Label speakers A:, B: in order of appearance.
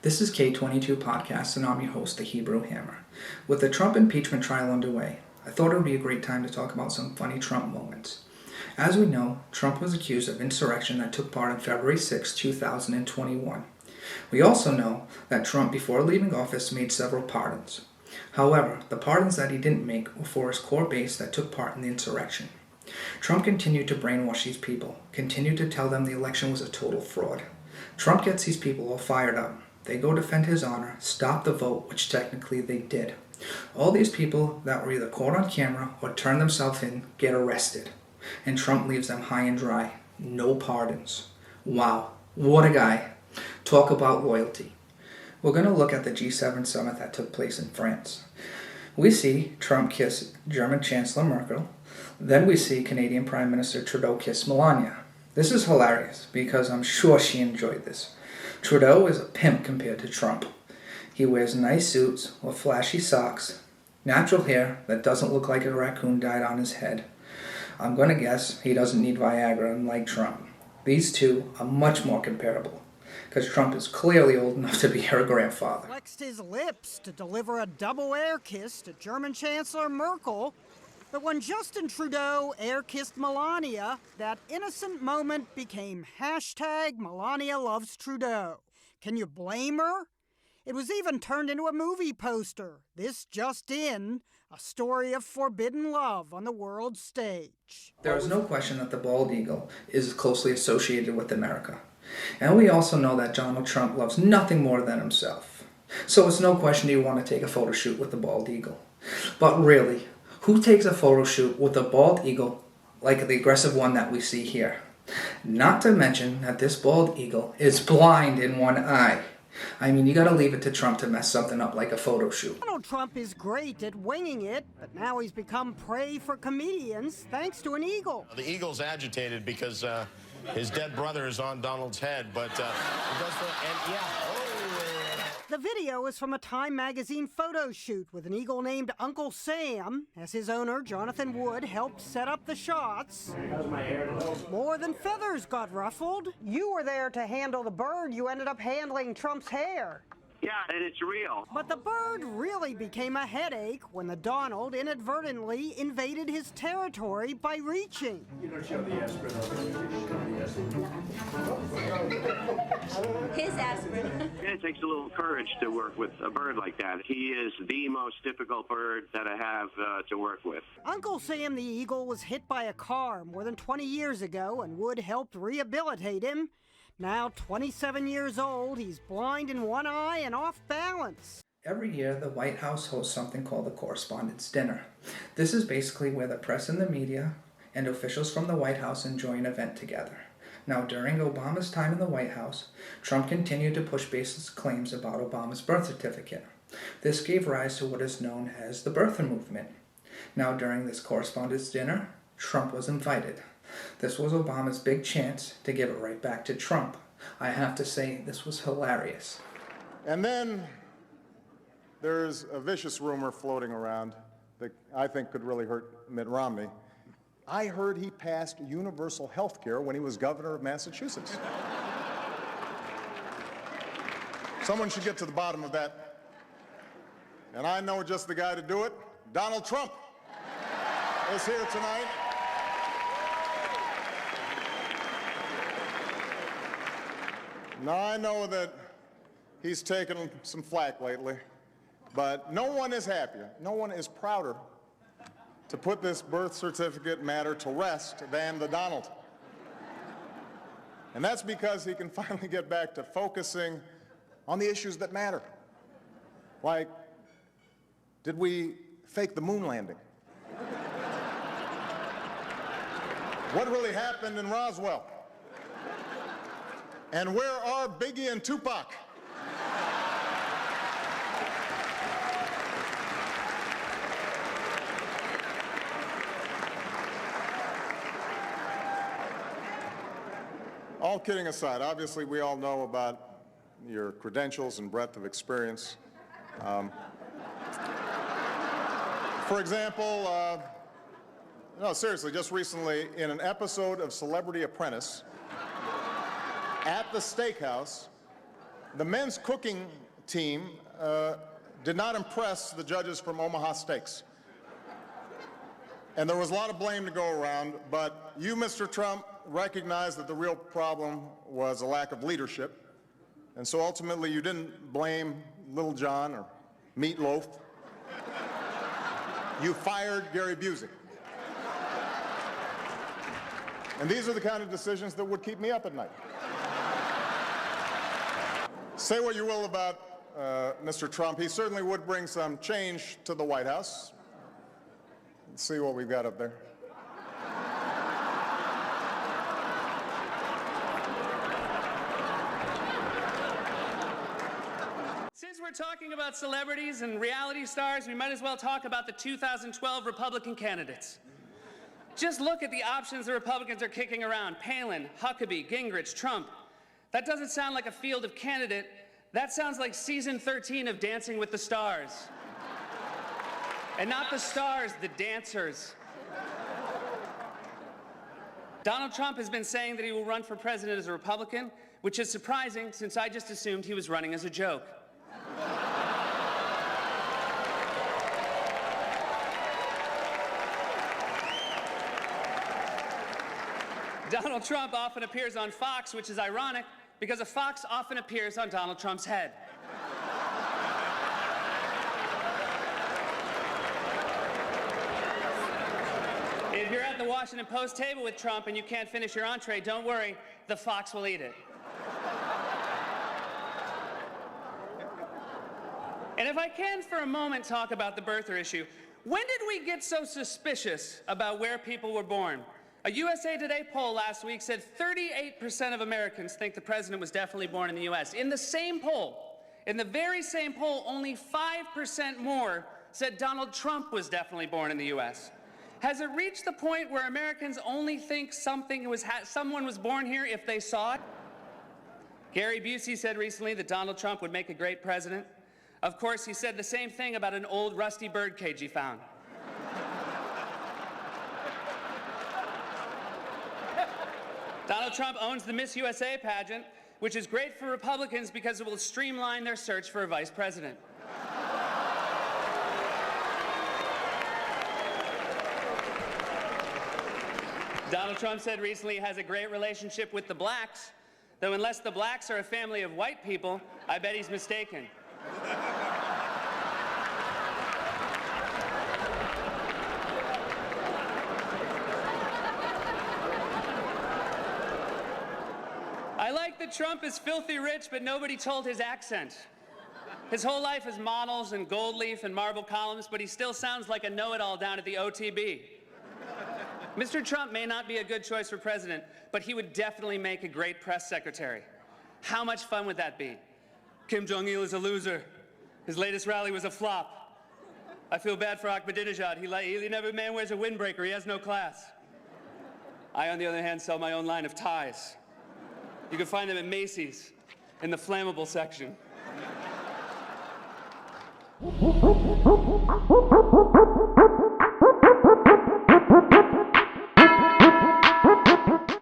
A: This is K22 Podcast, and I'm your host, the Hebrew Hammer. With the Trump impeachment trial underway, I thought it would be a great time to talk about some funny Trump moments. As we know, Trump was accused of insurrection that took part on February 6, 2021. We also know that Trump, before leaving office, made several pardons. However, the pardons that he didn't make were for his core base that took part in the insurrection. Trump continued to brainwash these people, continued to tell them the election was a total fraud. Trump gets these people all fired up. They go defend his honor, stop the vote, which technically they did. All these people that were either caught on camera or turned themselves in get arrested. And Trump leaves them high and dry. No pardons. Wow, what a guy. Talk about loyalty. We're going to look at the G7 summit that took place in France. We see Trump kiss German Chancellor Merkel. Then we see Canadian Prime Minister Trudeau kiss Melania. This is hilarious because I'm sure she enjoyed this. Trudeau is a pimp compared to Trump. He wears nice suits with flashy socks, natural hair that doesn't look like a raccoon died on his head. I'm going to guess he doesn't need Viagra unlike Trump. These two are much more comparable, because Trump is clearly old enough to be her grandfather.
B: Flexed his lips to deliver a double air kiss to German Chancellor Merkel, but when Justin Trudeau air kissed Melania, that innocent moment became hashtag Melania loves Trudeau. Can you blame her? It was even turned into a movie poster. This just in, a story of forbidden love on the world stage.
A: There is no question that the bald eagle is closely associated with America. And we also know that Donald Trump loves nothing more than himself. So it's no question you want to take a photo shoot with the bald eagle. But really, who takes a photo shoot with a bald eagle like the aggressive one that we see here? Not to mention that this bald eagle is blind in one eye. I mean, you gotta leave it to Trump to mess something up like a photo shoot.
B: Donald Trump is great at winging it, but now he's become prey for comedians thanks to an eagle.
C: The eagle's agitated because his dead brother is on Donald's head, but
B: The video is from a Time magazine photo shoot with an eagle named Uncle Sam, as his owner, Jonathan Wood, helped set up the shots. More than feathers got ruffled. You were there to handle the bird. You ended up handling Trump's hair.
D: Yeah, and it's real.
B: But the bird really became a headache when the Donald inadvertently invaded his territory by reaching.
D: You don't show the aspirin.
E: His aspirin.
D: It takes a little courage to work with a bird like that. He is the most difficult bird that I have to work with.
B: Uncle Sam the eagle was hit by a car more than 20 years ago, and Wood helped rehabilitate him. Now 27 years old, he's blind in one eye and off balance.
A: Every year, the White House hosts something called the Correspondents' Dinner. This is basically where the press and the media and officials from the White House enjoy an event together. Now, during Obama's time in the White House, Trump continued to push baseless claims about Obama's birth certificate. This gave rise to what is known as the birther movement. Now, during this Correspondents' Dinner, Trump was invited. This was Obama's big chance to give it right back to Trump. I have to say, this was hilarious.
F: And then there's a vicious rumor floating around that I think could really hurt Mitt Romney. I heard he passed universal health care when he was governor of Massachusetts. Someone should get to the bottom of that. And I know just the guy to do it. Donald Trump is here tonight. Now, I know that he's taken some flack lately, but no one is happier, no one is prouder to put this birth certificate matter to rest than the Donald. And that's because he can finally get back to focusing on the issues that matter. Like, did we fake the moon landing? What really happened in Roswell? And where are Biggie and Tupac? All kidding aside, obviously we all know about your credentials and breadth of experience. For example, no, seriously, just recently in an episode of Celebrity Apprentice, at the steakhouse, the men's cooking team did not impress the judges from Omaha Steaks. And there was a lot of blame to go around, but you, Mr. Trump, recognized that the real problem was a lack of leadership. And so ultimately you didn't blame Little John or Meatloaf. You fired Gary Busey. And these are the kind of decisions that would keep me up at night. Say what you will about Mr. Trump, he certainly would bring some change to the White House. Let's see what we've got up there.
E: Since we're talking about celebrities and reality stars, we might as well talk about the 2012 Republican candidates. Just look at the options the Republicans are kicking around: Palin, Huckabee, Gingrich, Trump. That doesn't sound like a field of candidate. That sounds like season 13 of Dancing with the Stars. And not the stars, the dancers. Donald Trump has been saying that he will run for president as a Republican, which is surprising since I just assumed he was running as a joke. Donald Trump often appears on Fox, which is ironic because a fox often appears on Donald Trump's head. If you're at the Washington Post table with Trump and you can't finish your entree, don't worry, the fox will eat it. And if I can for a moment talk about the birther issue, when did we get so suspicious about where people were born? A USA Today poll last week said 38% of Americans think the president was definitely born in the US. In the same poll, in the very same poll, only 5% more said Donald Trump was definitely born in the US. Has it reached the point where Americans only think someone was born here if they saw it? Gary Busey said recently that Donald Trump would make a great president. Of course, he said the same thing about an old rusty birdcage he found. Donald Trump owns the Miss USA pageant, which is great for Republicans because it will streamline their search for a vice president. Donald Trump said recently he has a great relationship with the blacks, though unless the blacks are a family of white people, I bet he's mistaken. I like that Trump is filthy rich, but nobody told his accent. His whole life is models and gold leaf and marble columns, but he still sounds like a know-it-all down at the OTB. Mr. Trump may not be a good choice for president, but he would definitely make a great press secretary. How much fun would that be? Kim Jong-il is a loser. His latest rally was a flop. I feel bad for Ahmadinejad. He never man wears a windbreaker. He has no class. I, on the other hand, sell my own line of ties. You can find them at Macy's in the flammable section.